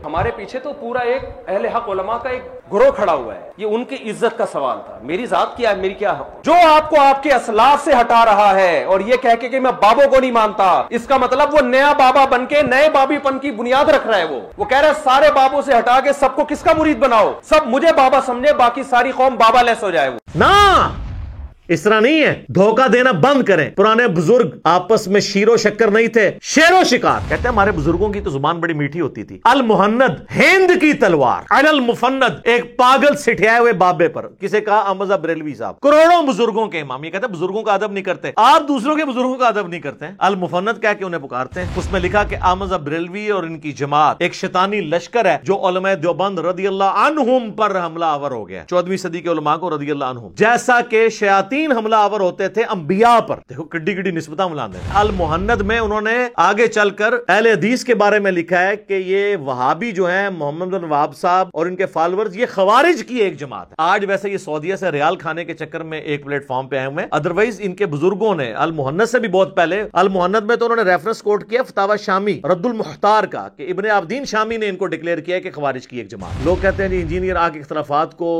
ہمارے پیچھے تو پورا ایک اہل حق علماء کا ایک گروہ کھڑا ہوا ہے، یہ ان کی عزت کا سوال تھا۔ میری ذات کیا ہے، میری کیا حق؟ جو آپ کو آپ کے اسلاف سے ہٹا رہا ہے اور یہ کہہ کے کہ میں بابوں کو نہیں مانتا، اس کا مطلب وہ نیا بابا بن کے نئے بابی پن کی بنیاد رکھ رہا ہے۔ وہ کہہ رہا ہے سارے بابوں سے ہٹا کے سب کو کس کا مرید بناؤ، سب مجھے بابا سمجھے، باقی ساری قوم بابا لیس ہو جائے۔ وہ نا اس طرح نہیں ہے، دھوکہ دینا بند کریں۔ پرانے بزرگ آپس میں شیر و شکر نہیں تھے، شیر و شکار۔ کہتے ہیں ہمارے بزرگوں کی تو زبان بڑی میٹھی ہوتی تھی۔ المہند ہند کی تلوار، علی المفند ایک پاگل سٹھیائے ہوئے بابے پر۔ کسے کہا؟ احمد رضا بریلوی صاحب، کروڑوں بزرگوں کے امام۔ یہ کہتے ہیں بزرگوں کا ادب نہیں کرتے، آپ دوسروں کے بزرگوں کا ادب نہیں کرتے ہیں۔ المفند کہہ کے انہیں پکارتے ہیں۔ اس میں لکھا کہ احمد رضا بریلوی اور ان کی جماعت ایک شیطانی لشکر ہے جو علماء دیوبند رضی اللہ عنہم پر حملہ آور ہو گیا، 14ویں صدی کے علماء کو رضی اللہ عنہم، جیسا کہ شیاطین حملہ آور ہوتے تھے انبیاء پر۔ دیکھو کڈی کڈی نسبتاں ملاندے ہیں۔ المہند میں انہوں نے آگے چل کر اہل حدیث کے بارے میں لکھا ہے کہ یہ وہابی جو ہیں، محمد بن وہاب صاحب اور ان کے فالورز، یہ خوارج کی ایک جماعت ہے۔ آج ویسے یہ سعودیہ سے ریال کھانے کے چکر میں ایک پلیٹ فارم پہ آئے ہوئے ہیں، ادروائز ان کے بزرگوں نے المہند سے بھی بہت پہلے، المہند میں تو انہوں نے ریفرنس کوٹ کیا فتاوی شامی رد المختار کا کہ ابن عابدین شامی نے ان کو ڈکلیئر کیا ہے کہ خوارج کی ایک جماعت۔ لوگ کہتے ہیں جی انجینئر آ کے اختلافات کو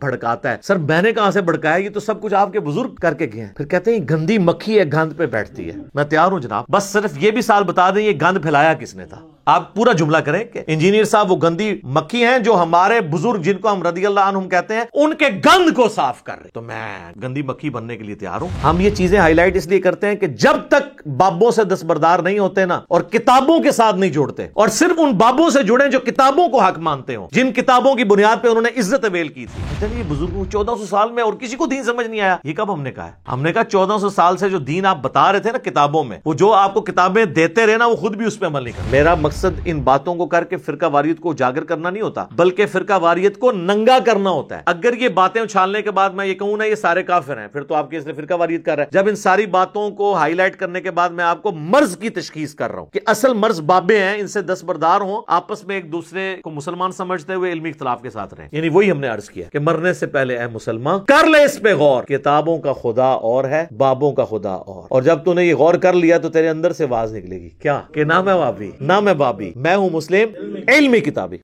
بھڑکاتا ہے۔ سر میں نے کہاں سے بھڑکایا؟ یہ تو سب کچھ آپ کے بزرگ کر کے گئے ہیں۔ پھر کہتے ہیں یہ گندی مکھی ہے، گند پہ بیٹھتی ہے۔ میں تیار ہوں جناب، بس صرف یہ بھی سال بتا دیں یہ گند پھیلایا کس نے تھا۔ آپ پورا جملہ کریں کہ انجینئر صاحب وہ گندی مکھی ہیں جو ہمارے بزرگ جن کو ہم رضی اللہ عنہم کہتے ہیں ان کے گند کو صاف کر رہے۔ تو میں گندی مکھی بننے کے لیے تیار ہوں۔ ہم یہ چیزیں ہائی لائٹ اس لیے کرتے ہیں کہ جب تک بابوں سے دستبردار نہیں ہوتے نا، اور کتابوں کے ساتھ نہیں جوڑتے، اور صرف ان بابوں سے جڑیں جو کتابوں کو حق مانتے ہوں، جن کتابوں کی بنیاد پہ انہوں نے عزت اویل کی تھی۔ یہ بزرگوں 1400 سال میں اور کسی کو دین سمجھ نہیں آیا۔ یہ کب ہم نے کہا ہے؟ ہم نے کہا 1400 سال سے جو دین آپ بتا رہے تھے نا کتابوں میں، وہ جو آپ کو کتابیں دیتے رہے نا، وہ خود بھی اس پہ عمل نہیں کرتے۔ میرا مقصد ان باتوں کو کر کے فرقہ واریت کو اجاگر کرنا نہیں ہوتا، بلکہ فرقہ واریت کو ننگا کرنا ہوتا ہے۔ اگر یہ باتیں اچھالنے کے بعد میں یہ کہوں نا یہ سارے کافر ہیں، پھر تو آپ کے اس نے فرقہ واریت کر رہا ہے۔ جب ان ساری باتوں کو ہائی لائٹ کرنے کے بعد میں آپ کو مرض کی تشخیص کر رہا ہوں کہ اصل مرض بابے ہیں، ان سے دستبردار ہوں، آپس میں ایک دوسرے کو مسلمان سمجھتے ہوئے علمی اختلاف کے ساتھ رہیں۔ یعنی وہی ہم نے عرض کیا کہ مرنے سے پہلے اے مسلمان کر لے اس پہ غور، کتابوں کا خدا اور ہے، بابوں کا خدا اور جب تو نے یہ غور کر لیا تو تیرے اندر سے آواز نکلے گی کیا کہ نہ میں بابی نہ میں بابی، میں ہوں مسلم علمی کتابی۔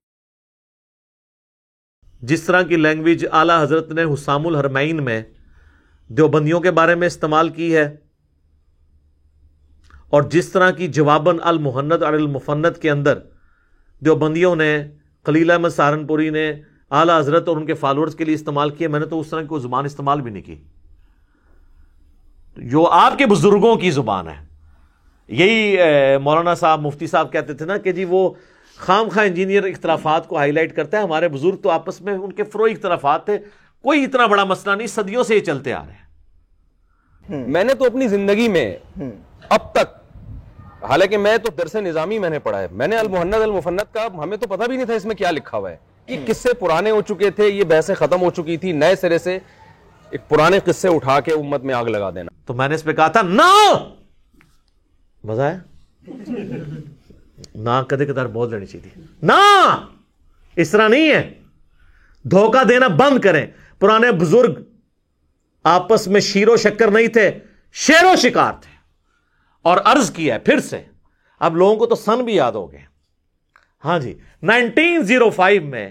جس طرح کی لینگویج اعلی حضرت نے حسام الحرمین میں دیوبندیوں کے بارے میں استعمال کی ہے، اور جس طرح کی جواباً المہند علی المفند کے اندر دیوبندیوں نے، خلیل احمد سہارنپوری نے اعلی حضرت اور ان کے فالورز کے لیے استعمال کیا، میں نے تو اس طرح کی کوئی زبان استعمال بھی نہیں کی جو آپ کے بزرگوں کی زبان ہے۔ یہی مولانا صاحب مفتی صاحب کہتے تھے نا کہ جی وہ خام خواہ انجینئر اختلافات کو ہائی لائٹ کرتا ہے، ہمارے بزرگ تو آپس میں ان کے فروئی اختلافات تھے، کوئی اتنا بڑا مسئلہ نہیں، صدیوں سے یہ چلتے آ رہے ہیں۔ میں نے تو اپنی زندگی میں اب تک، حالانکہ میں تو درس نظامی میں نے پڑھا ہے، میں نے المہند المفند کا ہمیں تو پتہ بھی نہیں تھا اس میں کیا لکھا ہوا ہے، یہ قصے پرانے ہو چکے تھے، یہ بحثیں ختم ہو چکی تھی، نئے سرے سے ایک پرانے قصے اٹھا کے امت میں آگ لگا دینا۔ تو میں نے اس پہ کہا تھا نہ مزہ ہے نہ، کدے کدار بول دینی چاہیے نہ، اس طرح نہیں ہے، دھوکہ دینا بند کریں۔ پرانے بزرگ آپس میں شیر و شکر نہیں تھے، شیر و شکار تھے۔ اور عرض کیا ہے پھر سے، اب لوگوں کو تو سن بھی یاد ہو گئے۔ ہاں جی، 1905 میں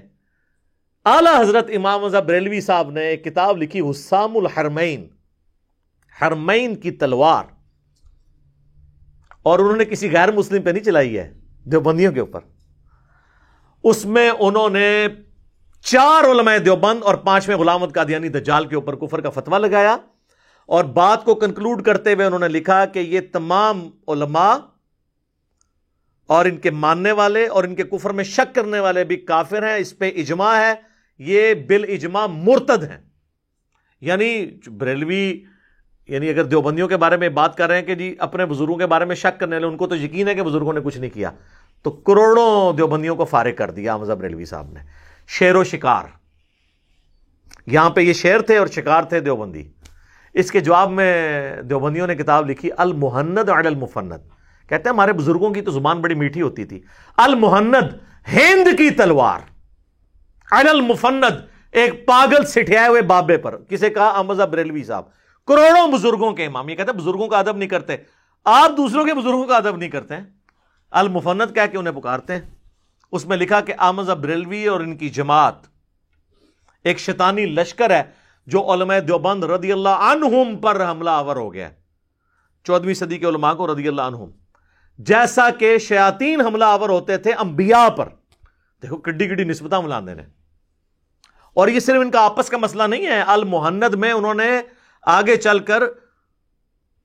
اعلی حضرت امام رضا بریلوی صاحب نے ایک کتاب لکھی حسام الحرمین، حرمین کی تلوار، اور انہوں نے کسی غیر مسلم پہ نہیں چلائی ہے، دیوبندیوں کے اوپر۔ اس میں انہوں نے 4 علماء دیوبند اور 5ویں غلام احمد قادیانی دجال کے اوپر کفر کا فتویٰ لگایا، اور بات کو کنکلوڈ کرتے ہوئے انہوں نے لکھا کہ یہ تمام علماء اور ان کے ماننے والے اور ان کے کفر میں شک کرنے والے بھی کافر ہیں، اس پہ اجماع ہے، یہ بالاجماع مرتد ہیں۔ یعنی بریلوی، یعنی اگر دیوبندیوں کے بارے میں بات کر رہے ہیں کہ جی اپنے بزرگوں کے بارے میں شک کرنے والے، ان کو تو یقین ہے کہ بزرگوں نے کچھ نہیں کیا، تو کروڑوں دیوبندیوں کو فارغ کر دیا احمد بریلوی صاحب نے۔ شیر و شکار، یہاں پہ یہ شیر تھے اور شکار تھے دیوبندی۔ اس کے جواب میں دیوبندیوں نے کتاب لکھی المہند علی المفند، کہتے ہیں ہمارے بزرگوں کی تو زبان بڑی میٹھی ہوتی تھی۔ المہند ہند کی تلوار، علی المفند ایک پاگل سٹھیائے ہوئے بابے پر۔ کسے کہا؟ احمد بریلوی صاحب، کروڑوں بزرگوں کے امام۔ یہ کہتے ہیں بزرگوں کا ادب نہیں کرتے، آپ دوسروں کے بزرگوں کا ادب نہیں کرتے ہیں۔ المفند کہہ کے انہیں پکارتے ہیں۔ اس میں لکھا کہ احمد بریلوی اور ان کی جماعت ایک شیطانی لشکر ہے جو علماء دیوبند رضی اللہ عنہم پر حملہ آور ہو گیا 14ویں صدی کے علماء کو رضی اللہ عنہم، جیسا کہ شیاطین حملہ آور ہوتے تھے انبیاء پر. دیکھو کڈی کڈی نسبتاں ملاندے نے. اور یہ صرف ان کا آپس کا مسئلہ نہیں ہے. المحند میں انہوں نے آگے چل کر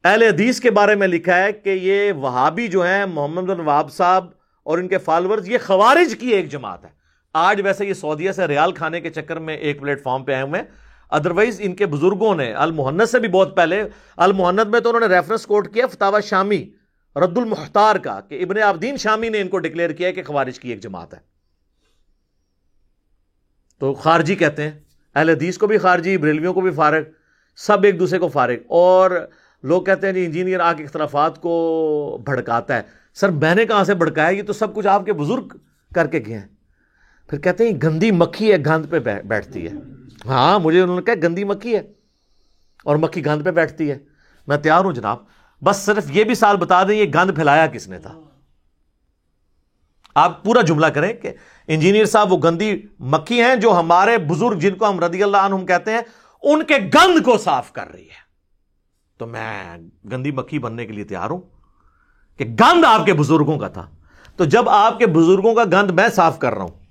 اہل حدیث کے بارے میں لکھا ہے کہ یہ وہابی جو ہیں محمد بن وہاب صاحب اور ان کے فالورز، یہ خوارج کی ایک جماعت ہے. آج ویسے یہ سعودیہ سے ریال کھانے کے چکر میں ایک پلیٹ فارم پہ آئے ہوئے ہیں، ادروائز ان کے بزرگوں نے المحند سے بھی بہت پہلے، المحند میں تو انہوں نے ریفرنس کوٹ کیا فتاوی شامی رد المختار کا کہ ابن عابدین شامی نے ان کو ڈکلیئر کیا ہے کہ خوارج کی ایک جماعت ہے. تو خارجی کہتے ہیں، اہل حدیث کو بھی خارجی، بریلویوں کو بھی فارغ، سب ایک دوسرے کو فارغ. اور لوگ کہتے ہیں جی انجینئر آ کے اختلافات کو بھڑکاتا ہے. سر میں نے کہاں سے بھڑکایا؟ یہ تو سب کچھ آپ کے بزرگ کر کے گئے ہیں. پھر کہتے ہیں گندی مکھی ہے گند پہ بیٹھتی ہے. ہاں مجھے انہوں نے کہا گندی مکھی ہے اور مکھی گند پہ بیٹھتی ہے. میں تیار ہوں جناب، بس صرف یہ بھی سال بتا دیں یہ گند پھیلایا کس نے تھا. آپ پورا جملہ کریں کہ انجینئر صاحب وہ گندی مکھی ہیں جو ہمارے بزرگ جن کو ہم رضی اللہ عنہم کہتے ہیں ان کے گند کو صاف کر رہی ہے. تو میں گندی مکھی بننے کے لیے تیار ہوں کہ گند آپ کے بزرگوں کا تھا. تو جب آپ کے بزرگوں کا گند میں صاف کر رہا ہوں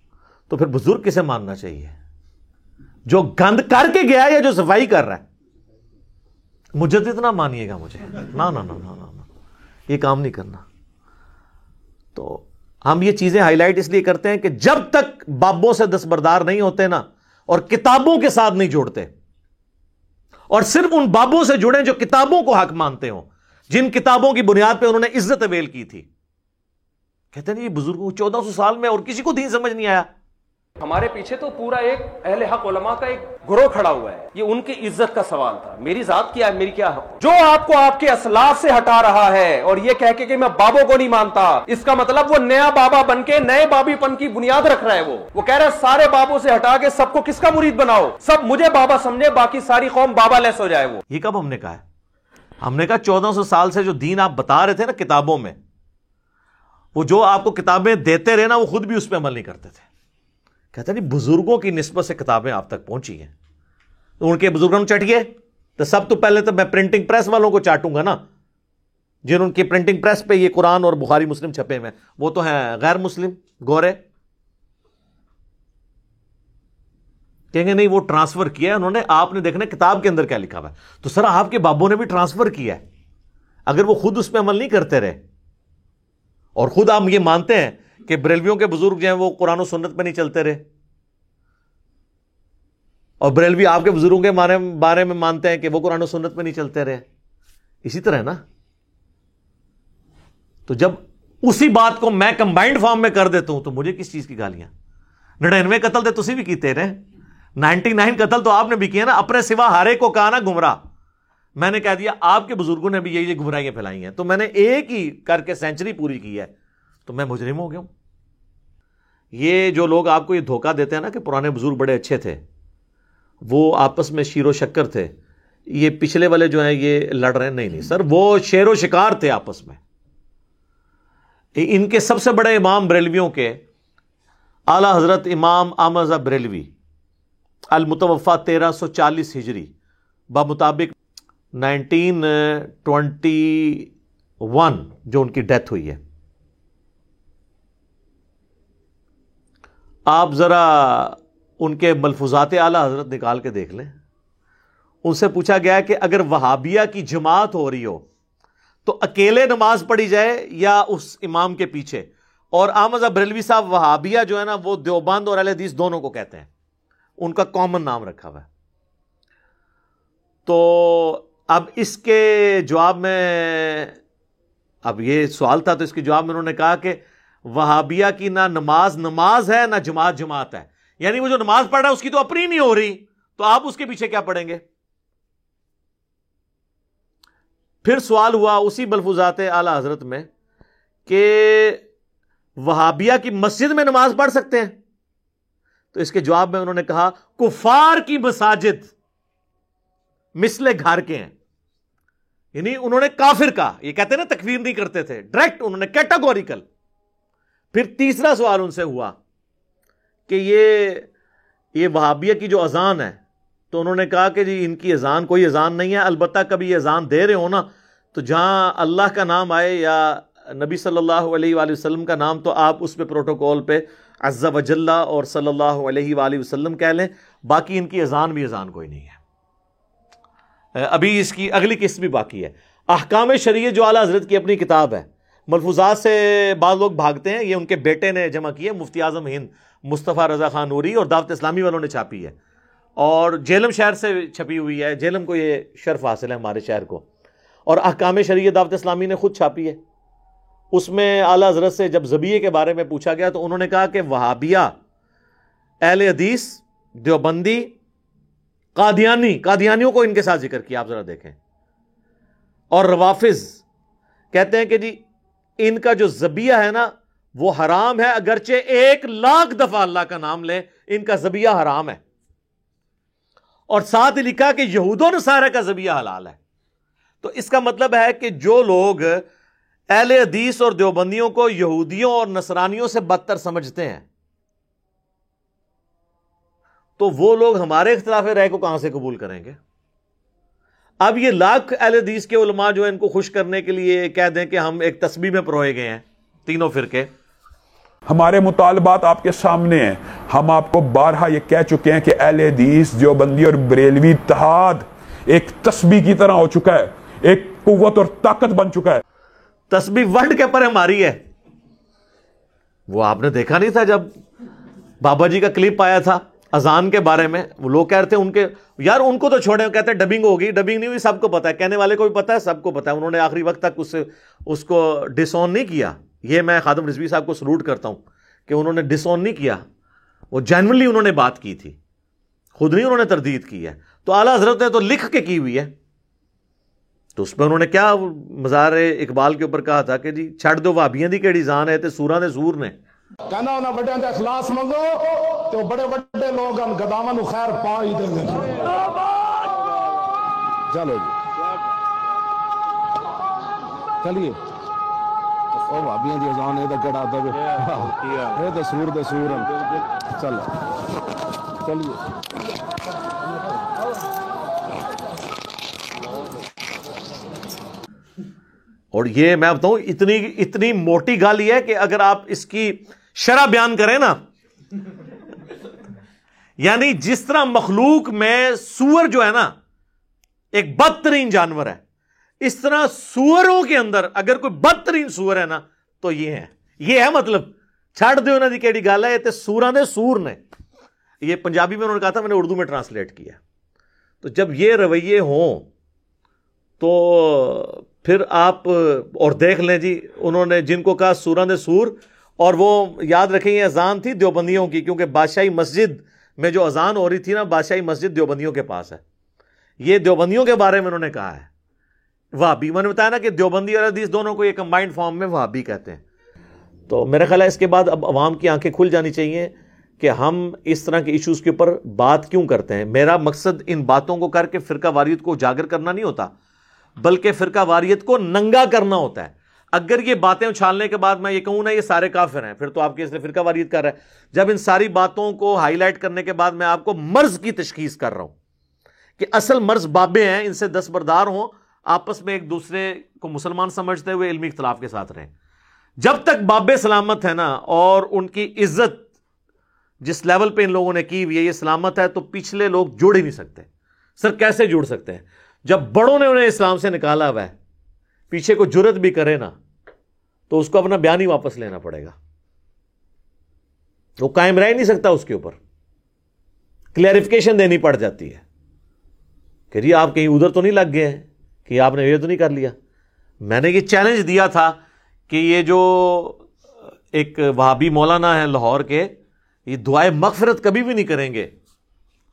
تو پھر بزرگ کسے ماننا چاہیے؟ جو گند کر کے گیا یا جو صفائی کر رہا ہے؟ مجدد نہ مانیے گا مجھے، نا نا نا نا نا، یہ کام نہیں کرنا. تو ہم یہ چیزیں ہائی لائٹ اس لیے کرتے ہیں کہ جب تک بابوں سے دستبردار نہیں ہوتے نا اور کتابوں کے ساتھ نہیں جوڑتے، اور صرف ان بابوں سے جڑیں جو کتابوں کو حق مانتے ہوں، جن کتابوں کی بنیاد پہ انہوں نے عزت اویل کی تھی. کہتے ہیں یہ بزرگوں 1400 سال میں اور کسی کو دین سمجھ نہیں آیا. ہمارے پیچھے تو پورا ایک اہل حق علماء کا ایک گروہ کھڑا ہوا ہے. یہ ان کی عزت کا سوال تھا. میری ذات کیا ہے، میری کیا حق؟ جو آپ کو آپ کے اسلاف سے ہٹا رہا ہے اور یہ کہہ کے کہ میں بابوں کو نہیں مانتا، اس کا مطلب وہ نیا بابا بن کے نئے بابی پن کی بنیاد رکھ رہا ہے. وہ کہہ رہا ہے سارے بابوں سے ہٹا کے سب کو کس کا مرید بناؤ، سب مجھے بابا سمجھے، باقی ساری قوم بابا لیس ہو جائے. یہ کب ہم نے کہا ہے؟ ہم نے کہا 1400 سال سے جو دین آپ بتا رہے تھے نا کتابوں میں، وہ جو آپ کو کتابیں دیتے رہے نا وہ خود بھی اس پہ عمل نہیں کرتے تھے. کہتے نہیں بزرگوں کی نسبت سے کتابیں آپ تک پہنچی ہیں، تو ان کے بزرگوں چٹیے تو سب تو پہلے تو میں پرنٹنگ پریس والوں کو چاٹوں گا نا، جن ان کی پرنٹنگ پریس پہ یہ قرآن اور بخاری مسلم چھپے ہوئے، وہ تو ہیں غیر مسلم گورے. کہیں گے نہیں وہ ٹرانسفر کیا انہوں نے، آپ نے دیکھنا کتاب کے اندر کیا لکھا ہوا ہے. تو سر آپ کے بابوں نے بھی ٹرانسفر کیا ہے، اگر وہ خود اس پہ عمل نہیں کرتے رہے، اور خود آپ یہ مانتے ہیں کہ بریلویوں کے بزرگ جو ہیں وہ قرآن و سنت پہ نہیں چلتے رہے، اور بریلوی آپ کے بزرگوں کے بارے میں مانتے ہیں کہ وہ قرآن و سنت پہ نہیں چلتے رہے، اسی طرح نا. تو جب اسی بات کو میں کمبائنڈ فارم میں کر دیتا ہوں تو مجھے کس چیز کی گالیاں؟ 99 قتل تو تسی بھی کیتے رہے، 99 قتل تو آپ نے بھی کیے نا، اپنے سوا ہر ایک کو کہا نا گمراہ. میں نے کہہ دیا آپ کے بزرگوں نے بھی یہ گمراہیاں پھیلائی ہیں، تو میں نے ایک ہی کر کے سینچری پوری کی ہے، تو میں مجرم ہو گیا ہوں. یہ جو لوگ آپ کو یہ دھوکہ دیتے ہیں نا کہ پرانے بزرگ بڑے اچھے تھے، وہ آپس میں شیر و شکر تھے، یہ پچھلے والے جو ہیں یہ لڑ رہے ہیں. نہیں سر، وہ شیر و شکار تھے آپس میں. ان کے سب سے بڑے امام بریلویوں کے اعلی حضرت امام احمد بریلوی المتوفا 1340 ہجری بمطابق 1921 جو ان کی ڈیتھ ہوئی ہے. آپ ذرا ان کے ملفوظات اعلی حضرت نکال کے دیکھ لیں. ان سے پوچھا گیا کہ اگر وہابیہ کی جماعت ہو رہی ہو تو اکیلے نماز پڑھی جائے یا اس امام کے پیچھے؟ اور احمد بریلوی صاحب وہابیہ جو ہے نا وہ دیوبند اور اہل حدیث دونوں کو کہتے ہیں، ان کا کامن نام رکھا ہوا ہے. تو اب اس کے جواب میں، اب یہ سوال تھا تو اس کے جواب میں انہوں نے کہا کہ وہابیہ کی نہ نماز ہے نہ جماعت ہے، یعنی وہ جو نماز پڑھ رہا ہے اس کی تو اپنی نہیں ہو رہی، تو آپ اس کے پیچھے کیا پڑھیں گے؟ پھر سوال ہوا اسی ملفوظات اعلی حضرت میں کہ وہابیہ کی مسجد میں نماز پڑھ سکتے ہیں؟ تو اس کے جواب میں انہوں نے کہا کفار کی مساجد مثل گھر کے ہیں. یعنی انہوں نے کافر کا، یہ کہتے ہیں نا تکفیر نہیں کرتے تھے، ڈائریکٹ انہوں نے کیٹاگوریکل پھر تیسرا سوال ان سے ہوا کہ یہ وہابیہ کی جو اذان ہے، تو انہوں نے کہا کہ جی ان کی اذان کوئی اذان نہیں ہے، البتہ کبھی یہ اذان دے رہے ہو نا تو جہاں اللہ کا نام آئے یا نبی صلی اللہ علیہ وآلہ وسلم کا نام تو آپ اس پہ پروٹوکول پہ عز و جل اور صلی اللہ علیہ وآلہ وسلم کہہ لیں، باقی ان کی اذان بھی اذان کوئی نہیں ہے۔ ابھی اس کی اگلی قسط بھی باقی ہے۔ احکام شریعت جو اعلیٰ حضرت کی اپنی کتاب ہے، ملفوظات سے بعض لوگ بھاگتے ہیں، یہ ان کے بیٹے نے جمع کی ہے، مفتی اعظم ہند مصطفیٰ رضا خان نوری اور دعوت اسلامی والوں نے چھاپی ہے، اور جہلم شہر سے چھپی ہوئی ہے، جہلم کو یہ شرف حاصل ہے ہمارے شہر کو، اور احکام شریعت دعوت اسلامی نے خود چھاپی ہے۔ اس میں اعلیٰ حضرت سے جب ذبیحے کے بارے میں پوچھا گیا تو انہوں نے کہا کہ وہابیہ، اہل حدیث، دیوبندی، قادیانیوں کو ان کے ساتھ ذکر کیا، آپ ذرا دیکھیں، اور روافظ کہتے ہیں کہ جی ان کا جو ذبیحہ ہے نا وہ حرام ہے، اگرچہ 1,00,000 دفعہ اللہ کا نام لے ان کا ذبیحہ حرام ہے، اور ساتھ لکھا کہ یہود و نصارہ کا ذبیحہ حلال ہے۔ تو اس کا مطلب ہے کہ جو لوگ اہل حدیث اور دیوبندیوں کو یہودیوں اور نصرانیوں سے بدتر سمجھتے ہیں، تو وہ لوگ ہمارے اختلاف رائے کو کہاں سے قبول کریں گے؟ اب یہ لاکھ اہل حدیث کے علماء جو ان کو خوش کرنے کے لیے کہہ دیں کہ ہم ایک تسبیح میں پروئے گئے ہیں، تینوں فرقے۔ ہمارے مطالبات آپ کے سامنے ہیں، ہم آپ کو بارہا یہ کہہ چکے ہیں کہ اہل حدیث، دیوبندی اور بریلوی اتحاد ایک تسبیح کی طرح ہو چکا ہے، ایک قوت اور طاقت بن چکا ہے۔ تسبیح ورڈ کے پر ہماری ہے، وہ آپ نے دیکھا نہیں تھا جب بابا جی کا کلپ آیا تھا اذان کے بارے میں، وہ لوگ کہہ رہے تھے ان کے یار ان کو تو چھوڑیں، کہتے ہیں ڈبنگ ہوگی، ڈبنگ نہیں ہوئی، سب کو پتا ہے، کہنے والے کو بھی پتا ہے، سب کو پتا ہے، انہوں نے آخری وقت تک اس کو ڈس آن نہیں کیا۔ یہ میں خادم رضوی صاحب کو سلوٹ کرتا ہوں کہ انہوں نے ڈس آن نہیں کیا، وہ جینوئنلی انہوں نے بات کی تھی، خود نہیں انہوں نے تردید کی ہے۔ تو اعلیٰ حضرت نے تو لکھ کے کی ہوئی ہے، تو اس پہ انہوں نے کیا مزار اقبال کے اوپر کہا تھا کہ جی چھڑ دو وہابیاں دی کیڑی جان ہے تے سوراں دے سور نے، کہنا انہاں بڑیاں دا اخلاص منگو تو بڑے بڑے لوگ ہم گداواں نو خیر پا ہی دیں گے۔ چلو جی چلیے، او بھابیاں دی اذان اے تے کیڑا دے اے تے سور دے سور ہیں، چلو چلیے۔ اور یہ میں بتاؤں اتنی موٹی گال یہ ہے کہ اگر آپ اس کی شرح بیان کریں نا، یعنی جس طرح مخلوق میں سور جو ہے نا ایک بدترین جانور ہے، اس طرح سوروں کے اندر اگر کوئی بدترین سور ہے نا تو یہ ہے مطلب چھڑ دے انہوں نے کیڑی گال ہے، یہ تے سوراں دے سور نے، یہ پنجابی میں انہوں نے کہا تھا، میں نے اردو میں ٹرانسلیٹ کیا۔ تو جب یہ رویے ہوں تو پھر آپ اور دیکھ لیں جی، انہوں نے جن کو کہا سوراں دے سور، اور وہ یاد رکھیں یہ اذان تھی دیوبندیوں کی، کیونکہ بادشاہی مسجد میں جو اذان ہو رہی تھی نا، بادشاہی مسجد دیوبندیوں کے پاس ہے، یہ دیوبندیوں کے بارے میں انہوں نے کہا ہے۔ وہابی، میں نے بتایا نا کہ دیوبندی اور حدیث دونوں کو یہ کمبائنڈ فارم میں وہابی کہتے ہیں۔ تو میرا خیال ہے اس کے بعد اب عوام کی آنکھیں کھل جانی چاہیے کہ ہم اس طرح کے ایشوز کے اوپر بات کیوں کرتے ہیں۔ میرا مقصد ان باتوں کو کر کے فرقہ واریت کو اجاگر کرنا نہیں ہوتا، بلکہ فرقہ واریت کو ننگا کرنا ہوتا ہے۔ اگر یہ باتیں اچھالنے کے بعد میں یہ کہوں نا یہ سارے کافر ہیں، پھر تو آپ کے اس نے فرقہ واریت کر رہا ہے۔ جب ان ساری باتوں کو ہائی لائٹ کرنے کے بعد میں آپ کو مرض کی تشخیص کر رہا ہوں کہ اصل مرض بابے ہیں، ان سے دستبردار ہوں، آپس میں ایک دوسرے کو مسلمان سمجھتے ہوئے علمی اختلاف کے ساتھ رہیں۔ جب تک بابے سلامت ہے نا اور ان کی عزت جس لیول پہ ان لوگوں نے کی ہوئی ہے یہ سلامت ہے، تو پچھلے لوگ جوڑ ہی نہیں سکتے۔ سر کیسے جوڑ سکتے ہیں؟ جب بڑوں نے انہیں اسلام سے نکالا ہوا ہے، پیچھے کو جرت بھی کرے نا تو اس کو اپنا بیان ہی واپس لینا پڑے گا، وہ قائم رہ نہیں سکتا، اس کے اوپر کلیریفیکیشن دینی پڑ جاتی ہے کہ جی آپ کہیں ادھر تو نہیں لگ گئے ہیں، کہ آپ نے یہ تو نہیں کر لیا۔ میں نے یہ چیلنج دیا تھا کہ یہ جو ایک وہابی مولانا ہے لاہور کے، یہ دعائے مغفرت کبھی بھی نہیں کریں گے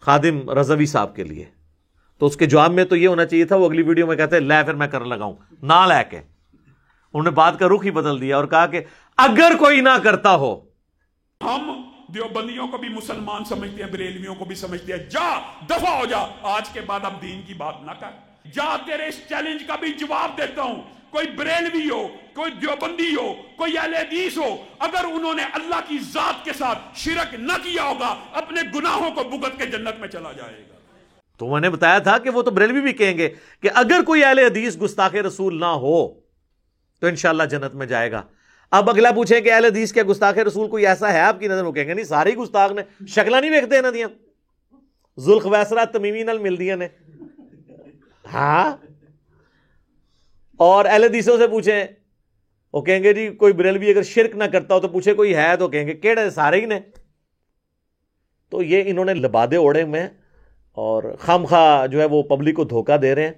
خادم رضوی صاحب کے لیے، تو اس کے جواب میں تو یہ ہونا چاہیے تھا، وہ اگلی ویڈیو میں کہتے ہیں لے پھر میں کر لگاؤں، نہ لے کے انہوں نے بات کا رخ ہی بدل دیا اور کہا کہ اگر کوئی نہ کرتا ہو۔ ہم دیوبندیوں کو بھی مسلمان سمجھتے ہیں، بریلویوں کو بھی سمجھتے ہیں، جا دفع ہو جا، آج کے بعد اب دین کی بات نہ کر، جا تیرے اس چیلنج کا بھی جواب دیتا ہوں، کوئی بریلوی ہو، کوئی دیوبندی ہو، کوئی اہل حدیث ہو، اگر انہوں نے اللہ کی ذات کے ساتھ شرک نہ کیا ہوگا اپنے گناہوں کو بھگت کے جنت میں چلا جائے گا۔ تو میں نے بتایا تھا کہ وہ تو بریلوی بھی کہیں گے کہ اگر کوئی اہل حدیث گستاخ رسول نہ ہو تو انشاءاللہ جنت میں جائے گا۔ اب اگلا پوچھیں کہ اہل حدیث کے گستاخ رسول کوئی ایسا ہے آپ کی نظر میں؟ کہیں گے نہیں، سارے گستاخ نے، شکلہ نہیں ویکھتے نہ دیاں، ذوالخویسرہ تمیمی نال مل دیاں نے۔ ہاں، اور اہل حدیثوں سے پوچھیں، وہ کہیں گے جی کوئی بریلوی اگر شرک نہ کرتا ہو تو پوچھے کوئی ہے، تو کہیں گے کیڑے، سارے ہی نے۔ تو یہ انہوں نے لبادے اوڑے میں اور خامخواہ جو ہے وہ پبلک کو دھوکہ دے رہے ہیں۔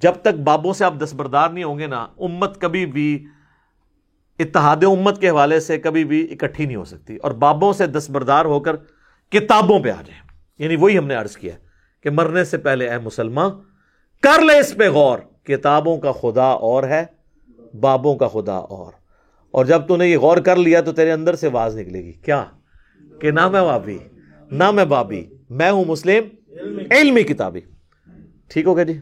جب تک بابوں سے آپ دستبردار نہیں ہوں گے نا، امت کبھی بھی اتحاد امت کے حوالے سے کبھی بھی اکٹھی نہیں ہو سکتی، اور بابوں سے دستبردار ہو کر کتابوں پہ آ جائیں۔ یعنی وہی ہم نے عرض کیا کہ مرنے سے پہلے اے مسلمان کر لے اس پہ غور، کتابوں کا خدا اور ہے، بابوں کا خدا اور جب تو نے یہ غور کر لیا تو تیرے اندر سے آواز نکلے گی کیا، کہ نہ میں بابی نہ میں بابی، میں ہوں مسلم علمی کتابی۔ ٹھیک ہو گیا جی؟